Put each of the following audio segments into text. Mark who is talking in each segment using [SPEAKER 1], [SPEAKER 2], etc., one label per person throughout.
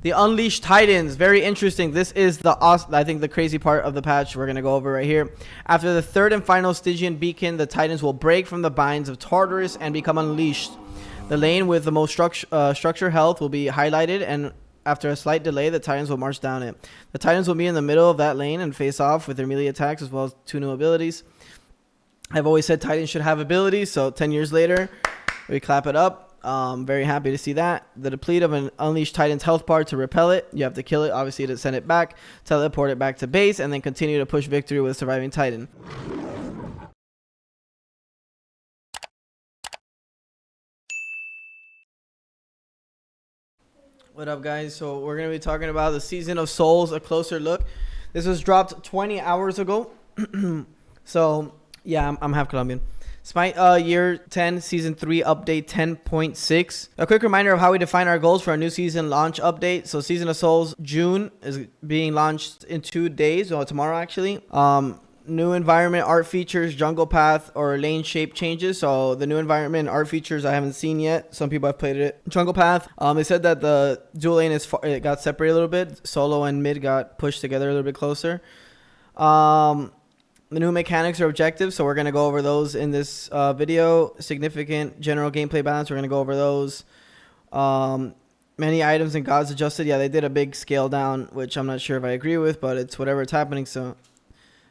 [SPEAKER 1] The Unleashed Titans, very interesting. This is I think the crazy part of the patch we're going to go over right here. After the third and final Stygian beacon, the Titans will break from the binds of Tartarus and become unleashed. The lane with the most structure health will be highlighted, and after a slight delay, the Titans will march down it. The Titans will be in the middle of that lane and face off with their melee attacks as well as 2 new abilities. I've always said Titans should have abilities, so 10 years later, we clap it up. Very happy to see that. The deplete of an Unleashed Titan's health bar to repel it. You have to kill it, obviously, to send it back, teleport it back to base, and then continue to push victory with surviving Titan. What up, guys? So we're going to be talking about the Season of Souls, a closer look. This was dropped 20 hours ago. So, yeah, I'm half Colombian. SMITE Year 10 Season 3 Update 10.6. A quick reminder of how we define our goals for our new season launch update. So Season of Souls June is being launched in 2 days, or tomorrow actually. New environment, art features, jungle path, or lane shape changes. So the new environment art features I haven't seen yet. Some people have played it. Jungle path. They said that the dual lane it got separated a little bit. Solo and mid got pushed together a little bit closer. The new mechanics or objectives, so we're going to go over those in this video. Significant general gameplay balance, we're going to go over those. Many items and gods adjusted. Yeah, they did a big scale down, which I'm not sure if I agree with, but it's whatever it's happening. So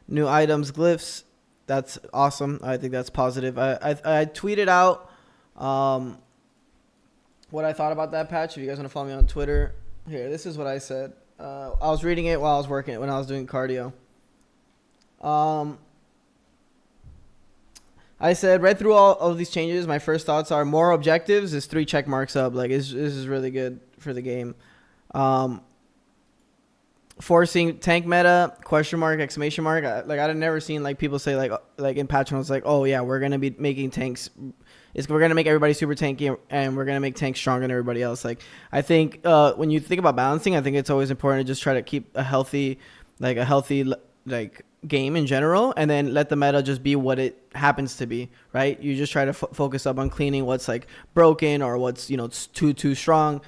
[SPEAKER 1] new items, glyphs, that's awesome. I think that's positive. I tweeted out what I thought about that patch. If you guys want to follow me on Twitter, here, this is what I said. I was reading it while I was working, when I was doing cardio. I said, read through all of these changes. My first thoughts are more objectives is 3 check marks up. Like, this is really good for the game. Forcing tank meta, question mark, exclamation mark. I've never seen like people say like in patch notes like, oh yeah, we're gonna be making tanks. We're gonna make everybody super tanky and we're gonna make tanks stronger than everybody else. Like, I think when you think about balancing, I think it's always important to just try to keep a healthy game in general, and then let the meta just be what it happens to be, right? You just try to focus up on cleaning what's like broken or what's, you know, it's too strong.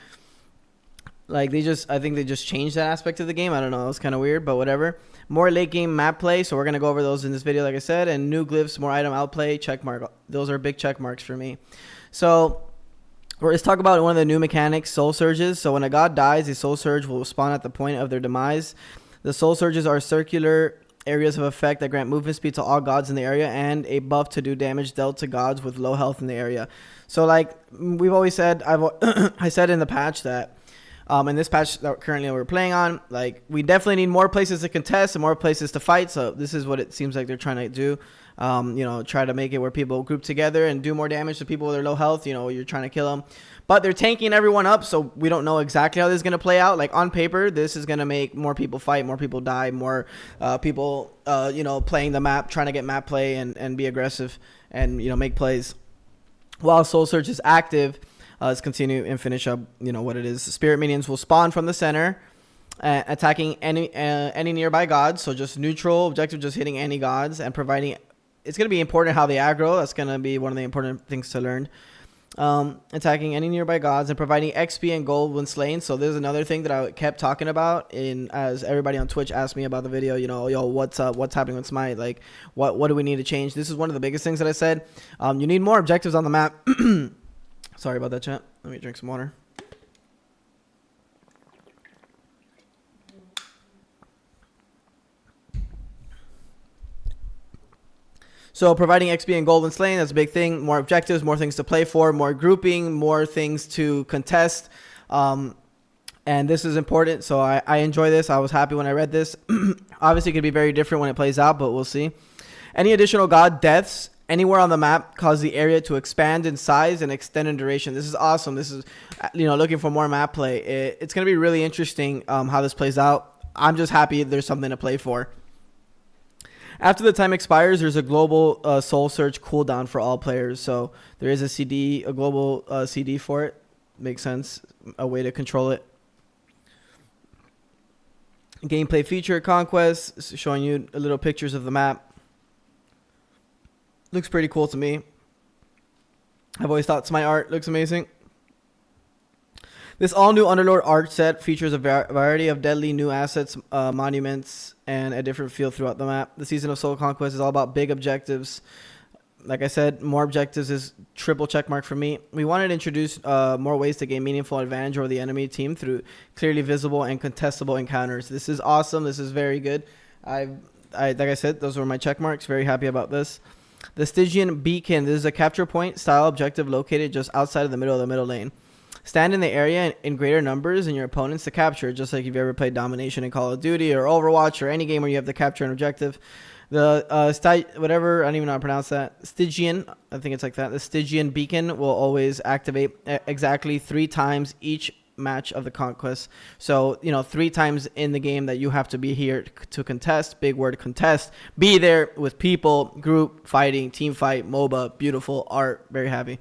[SPEAKER 1] Like, I think they just changed that aspect of the game. I don't know, it's kind of weird, but whatever. More late game map play, so we're gonna go over those in this video, like I said. And new glyphs, more item outplay, check mark. Those are big check marks for me. So let's talk about one of the new mechanics, soul surges. So when a god dies, a soul surge will spawn at the point of their demise. The soul surges are circular areas of effect that grant movement speed to all gods in the area and a buff to do damage dealt to gods with low health in the area. So like we've always said, I said in the patch that in this patch that currently we're playing on, like, we definitely need more places to contest and more places to fight. So this is what it seems like they're trying to do. You know, try to make it where people group together and do more damage to people with their low health. You know, you're trying to kill them, but they're tanking everyone up, so we don't know exactly how this is going to play out. Like, on paper, this is going to make more people fight, more people die, more people, you know, playing the map, trying to get map play and be aggressive and, you know, make plays. While Soul Search is active, let's continue and finish up, you know, what it is. Spirit minions will spawn from the center, attacking any nearby gods. So just neutral objective, just hitting any gods and providing. It's going to be important how they aggro. That's going to be one of the important things to learn. Attacking any nearby gods and providing XP and gold when slain. So there's another thing that I kept talking about as everybody on Twitch asked me about the video, you know, yo, what's up? What's happening with Smite? Like, what do we need to change? This is one of the biggest things that I said. You need more objectives on the map. Sorry about that, chat. Let me drink some water. So providing XP and gold when slain, that's a big thing. More objectives, more things to play for, more grouping, more things to contest. And this is important, so I enjoy this. I was happy when I read this. Obviously, it could be very different when it plays out, but we'll see. Any additional god deaths anywhere on the map cause the area to expand in size and extend in duration. This is awesome. This is, you know, looking for more map play. It's going to be really interesting how this plays out. I'm just happy there's something to play for. After the time expires, there's a global soul search cooldown for all players. So there is a global CD for it. Makes sense. A way to control it. Gameplay feature, Conquest, showing you a little pictures of the map. Looks pretty cool to me. I've always thought SMITE art looks amazing. This all-new Underlord art set features a variety of deadly new assets, monuments, and a different feel throughout the map. The season of Soul Conquest is all about big objectives. Like I said, more objectives is triple checkmark for me. We wanted to introduce more ways to gain meaningful advantage over the enemy team through clearly visible and contestable encounters. This is awesome. This is very good. Like I said, those were my checkmarks. Very happy about this. The Stygian Beacon. This is a capture point style objective located just outside of the middle lane. Stand in the area in greater numbers than your opponents to capture, just like if you ever played Domination in Call of Duty or Overwatch or any game where you have to capture an objective. The whatever, I don't even know how to pronounce that. Stygian, I think it's like that. The Stygian Beacon will always activate exactly 3 times each match of the Conquest. So, 3 times in the game that you have to be here to contest. Big word, contest. Be there with people, group, fighting, team fight, MOBA, beautiful art. Very happy.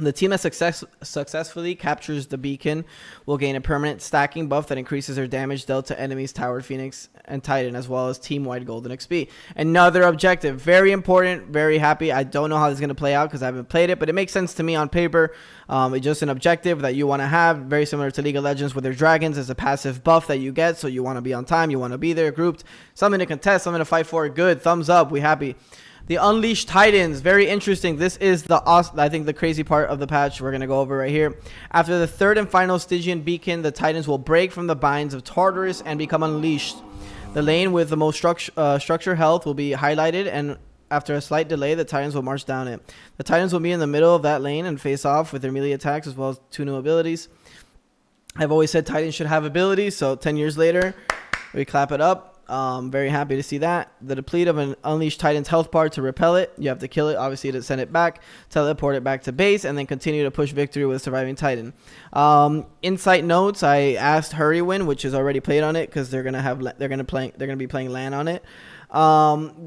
[SPEAKER 1] The team that successfully captures the beacon will gain a permanent stacking buff that increases their damage dealt to enemies Tower, Phoenix, and Titan, as well as team-wide golden XP. Another objective. Very important. Very happy. I don't know how this is going to play out because I haven't played it, but it makes sense to me on paper. It's just an objective that you want to have. Very similar to League of Legends with their dragons. It's a passive buff that you get, so you want to be on time. You want to be there, grouped. Something to contest, something to fight for. Good. Thumbs up. We happy. The Unleashed Titans, very interesting. This is I think the crazy part of the patch we're going to go over right here. After the 3rd and final Stygian Beacon, the Titans will break from the binds of Tartarus and become unleashed. The lane with the most structure health will be highlighted, and after a slight delay, the Titans will march down it. The Titans will be in the middle of that lane and face off with their melee attacks as well as 2 new abilities. I've always said Titans should have abilities, so 10 years later, we clap it up. Very happy to see that. The deplete of an Unleashed Titan's health bar to repel it. You have to kill it, obviously, to send it back, teleport it back to base, and then continue to push victory with surviving Titan. Insight notes: I asked Hurrywin, which is already played on it, because they're gonna be playing LAN on it.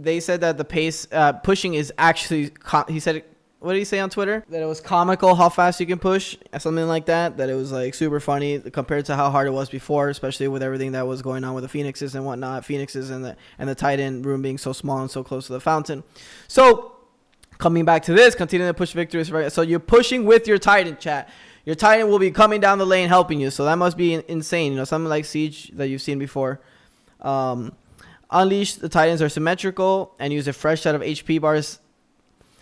[SPEAKER 1] They said that the pace pushing is actually. He said. What did he say on Twitter? That it was comical how fast you can push, something like that. That it was like super funny compared to how hard it was before, especially with everything that was going on with the Phoenixes and whatnot. Phoenixes and the Titan room being so small and so close to the fountain. So coming back to this, continuing to push victories. Right? So you're pushing with your Titan, chat. Your Titan will be coming down the lane helping you. So that must be insane. Something like Siege that you've seen before. Unleashed, the Titans are symmetrical and use a fresh set of HP bars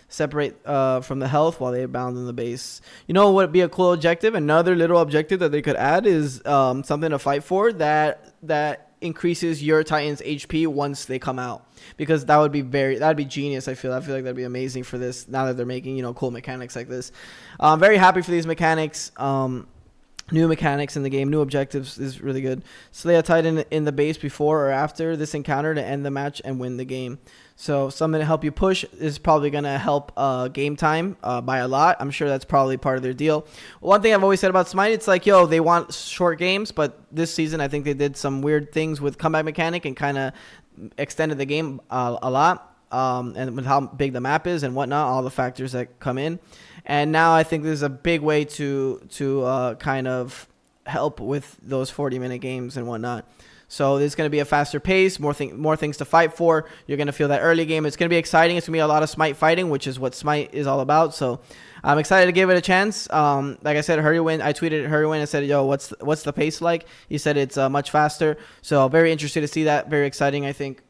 [SPEAKER 1] separate from the health while they're bound in the base. You know what would be a cool objective? Another little objective that they could add is something to fight for that increases your Titan's HP once they come out, because that'd be genius. I feel like that'd be amazing for this now that they're making cool mechanics like this. I'm very happy for these mechanics. New mechanics in the game, new objectives is really good. Slay a Titan in the base before or after this encounter to end the match and win the game. So something to help you push is probably going to help game time by a lot. I'm sure that's probably part of their deal. One thing I've always said about SMITE, it's like, they want short games, but this season I think they did some weird things with comeback mechanic and kind of extended the game a lot. And with how big the map is and whatnot, all the factors that come in. And now I think this is a big way to kind of help with those 40-minute games and whatnot. So there's going to be a faster pace, more things to fight for. You're going to feel that early game. It's going to be exciting. It's going to be a lot of SMITE fighting, which is what SMITE is all about. So I'm excited to give it a chance. Like I said, I tweeted at Hurrywin and said, what's the pace like? He said it's much faster. So very interested to see that. Very exciting, I think.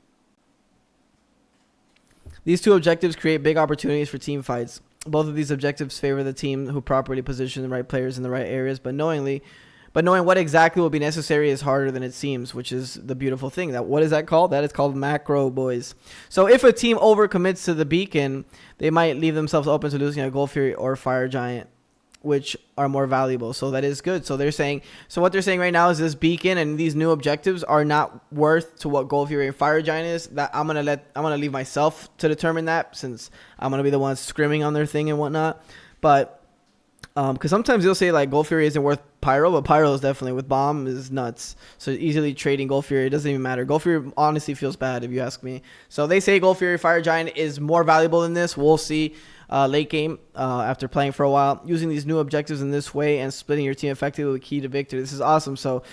[SPEAKER 1] These 2 objectives create big opportunities for team fights. Both of these objectives favor the team who properly position the right players in the right areas, but knowing what exactly will be necessary is harder than it seems, which is the beautiful thing. What is that called? That is called macro, boys. So if a team overcommits to the beacon, they might leave themselves open to losing a Gold Fury or Fire Giant, which are more valuable. So that is good. So what they're saying right now is this beacon and these new objectives are not worth to what Gold Fury and Fire Giant is. That I'm gonna leave myself to determine that, since I'm gonna be the one screaming on their thing and whatnot. But because sometimes they'll say like Gold Fury isn't worth Pyro, but Pyro is definitely, with Bomb, is nuts. So easily trading Gold Fury, it doesn't even matter. Gold Fury honestly feels bad if you ask me. So they say Gold Fury Fire Giant is more valuable than this. We'll see. Late game, after playing for a while, using these new objectives in this way and splitting your team effectively with key to victory. This is awesome. So,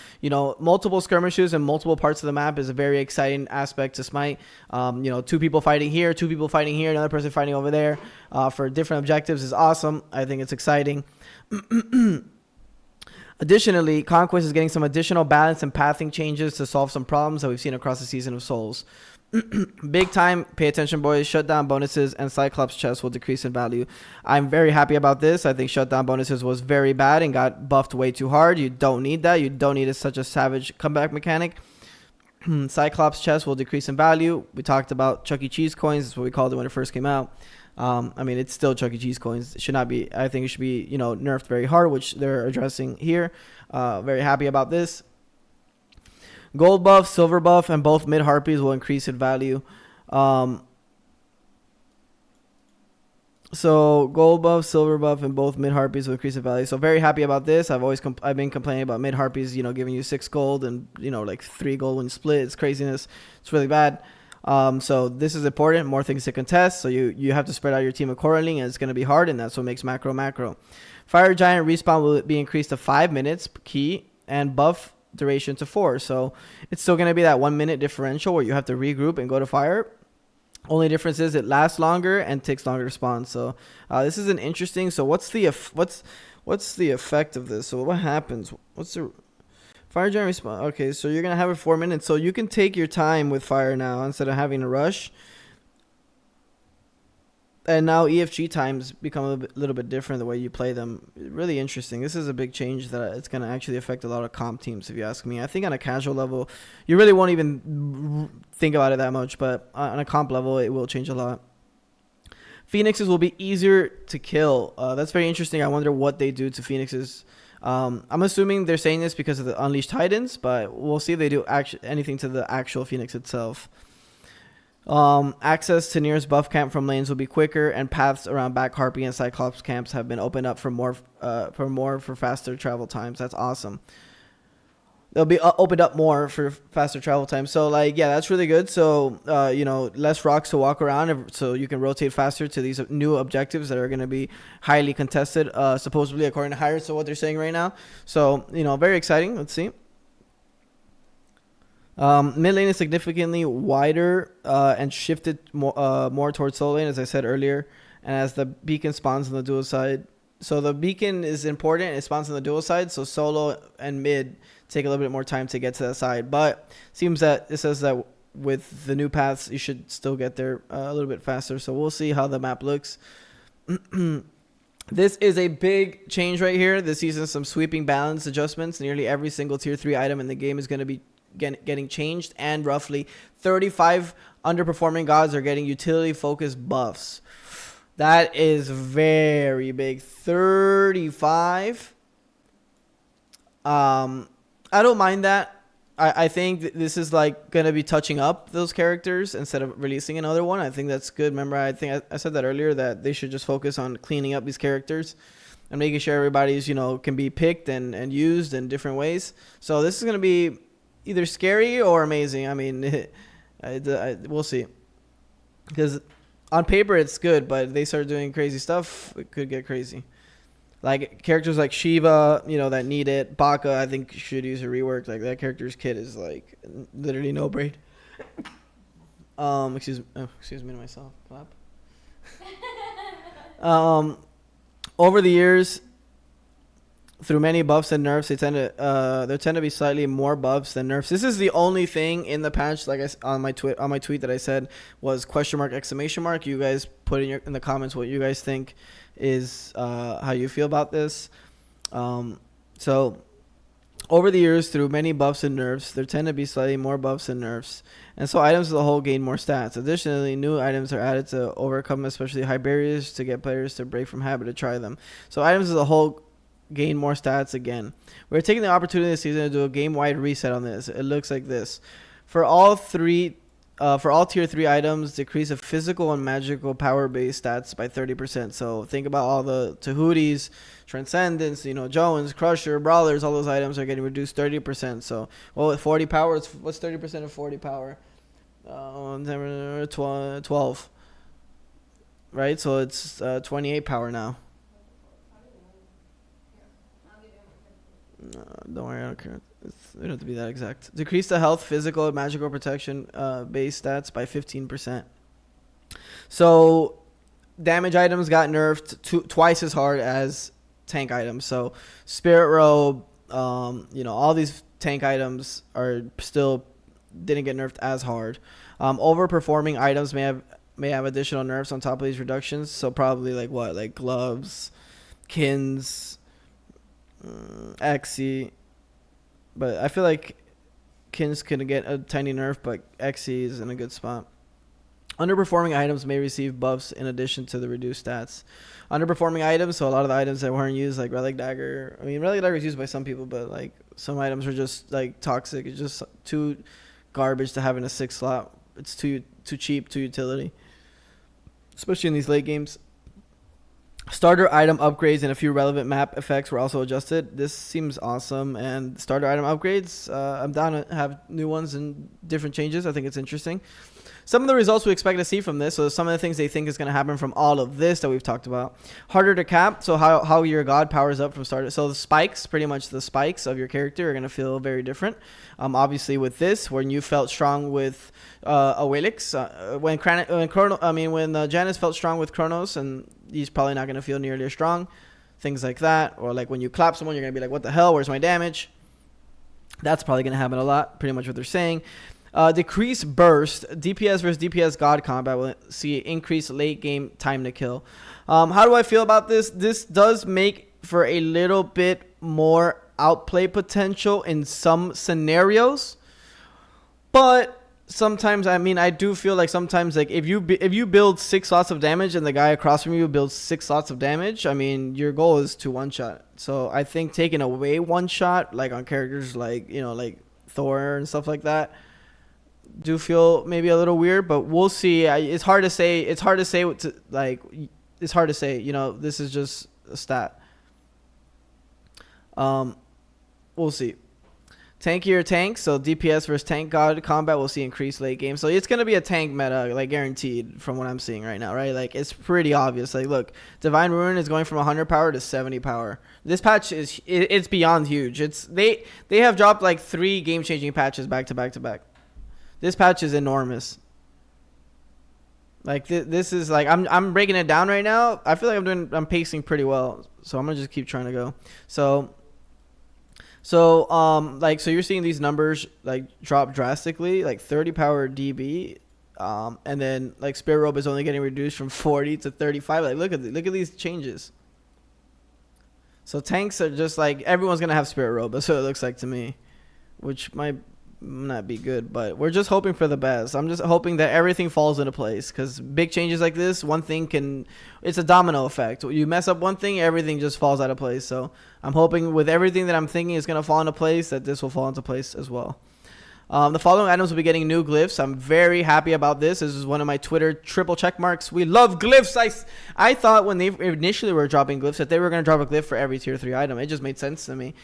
[SPEAKER 1] multiple skirmishes and multiple parts of the map is a very exciting aspect to SMITE. 2 people fighting here, 2 people fighting here, another person fighting over there for different objectives is awesome. I think it's exciting. Additionally, Conquest is getting some additional balance and pathing changes to solve some problems that we've seen across the Season of Souls. Big time, pay attention, boys. Shutdown bonuses and Cyclops chests will decrease in value. I'm very happy about this. I think shutdown bonuses was very bad and got buffed way too hard. You don't need that. You don't need such a savage comeback mechanic. Cyclops chests will decrease in value. We talked about Chuck E. Cheese coins. That's what we called it when it first came out. I mean, it's still Chuck E. Cheese coins. It should not be. I think it should be, nerfed very hard, which they're addressing here. Very happy about this. Gold buff, silver buff, and both mid harpies will increase in value. So gold buff, silver buff, and both mid harpies will increase in value. So very happy about this. I've been complaining about mid harpies, giving you 6 gold and like 3 gold when you split. It's craziness. It's really bad. So this is important. More things to contest. So you have to spread out your team accordingly, and it's going to be hard, and that's what makes macro. Fire Giant respawn will be increased to 5 minutes key, and buff duration to 4. So it's still going to be that 1 minute differential where you have to regroup and go to fire. Only difference is it lasts longer and takes longer to spawn. So this is an interesting. So what's the effect of this? So what happens? What's the Fire Giant respawn? Okay, so you're gonna have it 4 minutes. So you can take your time with fire now instead of having to rush. And now EFG times become a little bit different the way you play them. Really interesting. This is a big change that it's going to actually affect a lot of comp teams, if you ask me. I think on a casual level, you really won't even think about it that much. But on a comp level, it will change a lot. Phoenixes will be easier to kill. That's very interesting. I wonder what they do to Phoenixes. I'm assuming they're saying this because of the Unleashed Titans, but we'll see if they do anything to the actual Phoenix itself. Access to nearest buff camp from lanes will be quicker, and paths around back Harpy and Cyclops camps have been opened up for faster travel times. That's awesome. They'll be opened up more for faster travel time. So that's really good. So less rocks to walk around, so you can rotate faster to these new objectives that are going to be highly contested, supposedly according to Hires. So what they're saying right now. So very exciting. Let's see. Mid lane is significantly wider and shifted more towards solo lane, as I said earlier, and as the beacon spawns on the dual side. So the beacon is important. It spawns on the dual side, so solo and mid take a little bit more time to get to that side. But seems that it says that with the new paths, you should still get there a little bit faster. So we'll see how the map looks. This is a big change right here. This season, some sweeping balance adjustments. Nearly every single tier 3 item in the game is going to be getting changed, and roughly 35 underperforming gods are getting utility focused buffs. That is very big. 35. I don't mind that. I think this is gonna be touching up those characters instead of releasing another one. I think that's good. Remember, I think I said that earlier, that they should just focus on cleaning up these characters and making sure everybody's can be picked and used in different ways. So this is gonna be either scary or amazing. I mean, we'll see. Because on paper it's good, but they start doing crazy stuff, it could get crazy. Like characters like Shiva, that need it. Baka, I think should use a rework. Like that character's kit is literally no braid. Excuse me to myself. Clap. Over the years, through many buffs and nerfs, there tend to be slightly more buffs than nerfs. This is the only thing in the patch, on my tweet that I said was ? You guys put in the comments what you guys think is how you feel about this. So over the years, through many buffs and nerfs, there tend to be slightly more buffs and nerfs, and so items as a whole gain more stats. Additionally, new items are added to overcome especially high barriers to get players to break from habit to try them. So items as a whole gain more stats again. We're taking the opportunity this season to do a game-wide reset on this. It looks like this. For all tier 3 items, decrease of physical and magical power-based stats by 30%. So think about all the Tahuti's, Transcendence, Jones, Crusher, Brawlers, all those items are getting reduced 30%. So, with 40 power, what's 30% of 40 power? 12. Right? So it's 28 power now. No, don't worry, I don't care. It don't have to be that exact. Decrease the health, physical, and magical protection base stats by 15%. So damage items got nerfed twice as hard as tank items. So Spirit Robe, You know, all these tank items are still didn't get nerfed as hard. Overperforming items may have additional nerfs on top of these reductions. So probably like what, like gloves, kins, Xe. But I feel like kins can get a tiny nerf, but Xe is in a good spot. Underperforming items may receive buffs in addition to the reduced stats. Underperforming items, so a lot of the items that weren't used, like Relic Dagger. I mean, Relic Dagger is used by some people, but like some items are just like toxic. It's just too garbage to have in a 6 slot. It's too cheap, too utility, especially in these late games. Starter item upgrades and a few relevant map effects were also adjusted. This seems awesome. And starter item upgrades, I'm down to have new ones and different changes. I think it's interesting. Some of the results we expect to see from this. So some of the things they think is going to happen from all of this that we've talked about. Harder to cap. So how your god powers up from starter. So the spikes, pretty much the spikes of your character are going to feel very different. Obviously with this, when you felt strong with Awelix, when Janus felt strong with Kronos, and he's probably not going to feel nearly as strong. Things like that. Or like when you clap someone, you're going to be like, what the hell? Where's my damage? That's probably going to happen a lot. Pretty much what they're saying. Decrease burst. DPS versus DPS god combat will see increased late game time to kill. How do I feel about this? This does make for a little bit more outplay potential in some scenarios. But sometimes, I mean, I do feel like sometimes, like if you build 6 slots of damage and the guy across from you builds 6 slots of damage, I mean, your goal is to one-shot. So I think taking away one-shot, like on characters like, you know, like Thor and stuff like that, do feel maybe a little weird, but we'll see. It's hard to say. It's hard to say You know, this is just a stat. We'll see. Tankier tanks, so DPS versus tank god combat, we'll see increased late game. So it's gonna be a tank meta, like guaranteed from what I'm seeing right now, right? Like it's pretty obvious. Like look, Divine Ruin is going from 100 power to 70 power. This patch it's beyond huge. They have dropped like 3 game changing patches back to back to back. This patch is enormous. Like this is like I'm breaking it down right now. I feel like I'm pacing pretty well, so I'm gonna just keep trying to go. So you're seeing these numbers like drop drastically, like 30 power DB, and then like Spirit Robe is only getting reduced from 40 to 35. Like look at these changes. So tanks are just like everyone's gonna have Spirit Robe. That's what it looks like to me, which might not be good, but we're just hoping for the best. I'm just hoping that everything falls into place, because big changes like this, it's a domino effect. You mess up one thing, everything just falls out of place. So I'm hoping with everything that I'm thinking is going to fall into place, that this will fall into place as well. The following items will be getting new glyphs. I'm very happy about this. This is one of my Twitter triple check marks. We love glyphs. I thought when they initially were dropping glyphs that they were going to drop a glyph for every tier 3 item. It just made sense to me.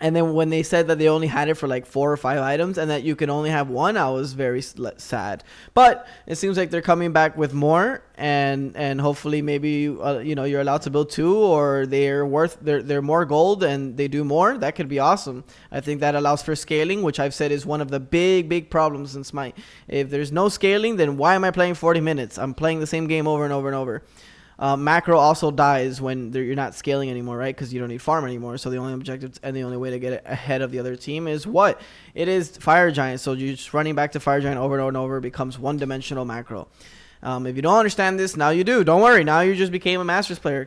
[SPEAKER 1] And then when they said that they only had it for like 4 or 5 items and that you can only have one, I was very sad. But it seems like they're coming back with more, and hopefully maybe you're allowed to build 2, or they're more gold and they do more. That could be awesome. I think that allows for scaling, which I've said is one of the big problems in SMITE. If there's no scaling, then why am I playing 40 minutes? I'm playing the same game over and over and over. Macro also dies when you're not scaling anymore, right? Because you don't need farm anymore. So the only objective and the only way to get it ahead of the other team is what? It is Fire Giant. So you're just running back to Fire Giant over and over and over. It becomes one-dimensional macro. If you don't understand this, now you do. Don't worry. Now you just became a Masters player.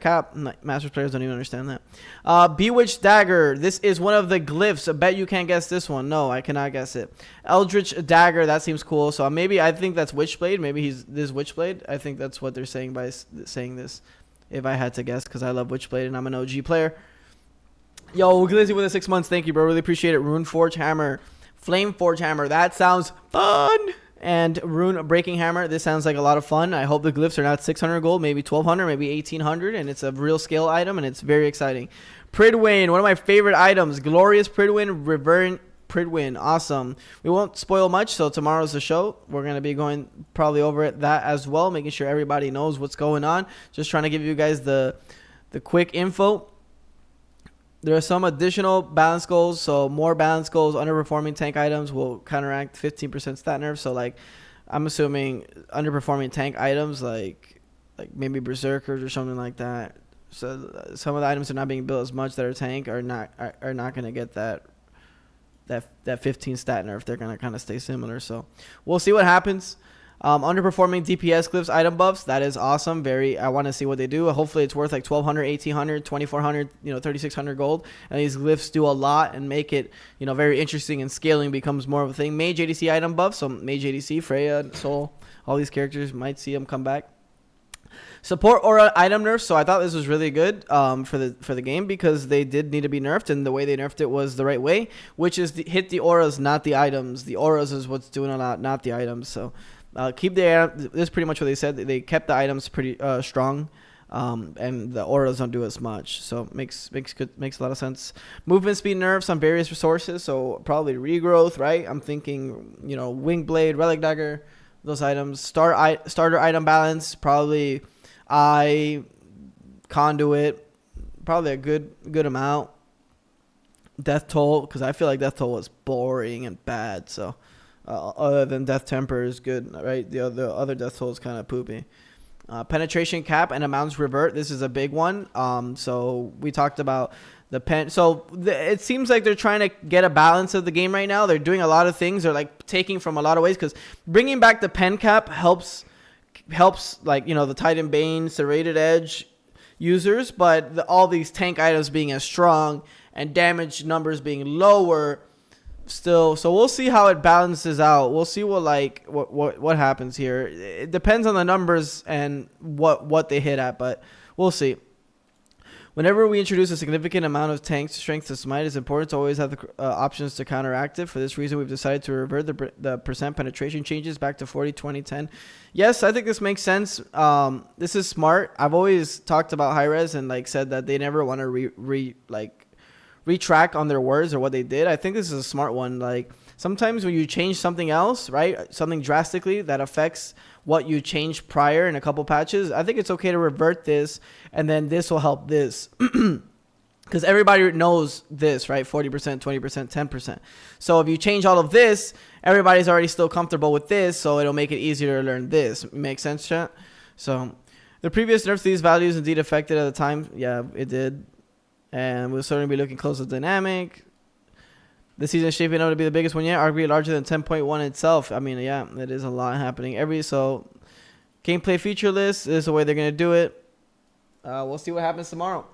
[SPEAKER 1] Masters players don't even understand that. Bewitched Dagger. This is one of the glyphs. I bet you can't guess this one. No, I cannot guess it. Eldritch Dagger. That seems cool. So I think that's Witchblade. Maybe this Witchblade. I think that's what they're saying by saying this. If I had to guess, because I love Witchblade and I'm an OG player. Yo, Glizzy with the 6 months. Thank you, bro. Really appreciate it. Runeforge Hammer. Flameforge Hammer. That sounds fun. And Rune Breaking Hammer. This sounds like a lot of fun. I hope the glyphs are not 600 gold, maybe 1200, maybe 1800, and it's a real scale item, and it's very exciting. Pridwin, one of my favorite items. Glorious Pridwin, Reverent Pridwin. Awesome. We won't spoil much, so tomorrow's the show. We're going to be going probably over that as well, making sure everybody knows what's going on. Just trying to give you guys the quick info. There are some additional balance goals, so more balance goals. Underperforming tank items will counteract 15% stat nerf. So, like, I'm assuming underperforming tank items, like maybe Berserkers or something like that, So some of the items are not being built as much that are tank are not going to get that 15 stat nerf. They're going to kind of stay similar. So we'll see what happens. Underperforming DPS glyphs item buffs. That is awesome. I want to see what they do. Hopefully it's worth like 1,200, 1,800, 2,400, 3,600 gold. And these glyphs do a lot and make it, very interesting, and scaling becomes more of a thing. Mage ADC item buff. So Mage ADC, Freya, Soul, all these characters might see them come back. Support aura item nerfs. So I thought this was really good for the game, because they did need to be nerfed, and the way they nerfed it was the right way, which is hit the auras, not the items. The auras is what's doing a lot, not the items. So keep the this is pretty much what they said. They kept the items pretty strong, and the auras don't do as much. So makes a lot of sense. Movement speed nerfs on various resources. So probably regrowth, right? I'm thinking wing blade, relic dagger, those items. Starter item balance, probably conduit, probably a good amount. Death toll, because I feel like death toll was boring and bad. So other than death temper is good, right? The other death toll is kind of poopy. Penetration cap and amounts revert. This is a big one. So we talked about the pen. So it seems like they're trying to get a balance of the game right now. They're doing a lot of things. They're like taking from a lot of ways, because bringing back the pen cap helps like the Titan Bane, Serrated Edge users, but all these tank items being as strong and damage numbers being lower still. So we'll see how it balances out. We'll see what happens here. It depends on the numbers and what they hit at, but we'll see. Whenever we introduce a significant amount of tank strength to SMITE, it's important to always have the options to counteract it. For this reason, we've decided to revert the percent penetration changes back to 40, 20, 10. Yes, I think this makes sense. This is smart. I've always talked about high-res and said that they never want to retract on their words or what they did. I think this is a smart one. Sometimes when you change something else, right, something drastically that affects what you changed prior in a couple patches, I think it's okay to revert this, and then this will help this. Because everybody knows this, right? 40%, 20%, 10%. So if you change all of this, everybody's already still comfortable with this, so it'll make it easier to learn this. Make sense, chat? So the previous nerfs to these values indeed affected at the time. Yeah, it did. And we'll certainly be looking close at dynamic. The season is shaping up to be the biggest one yet, arguably larger than 10.1 itself. I mean, yeah, it is a lot happening. So gameplay feature list, this is the way they're going to do it. We'll see what happens tomorrow.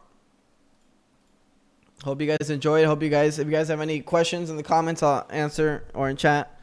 [SPEAKER 1] Hope you guys enjoyed. If you guys have any questions in the comments, I'll answer, or in chat.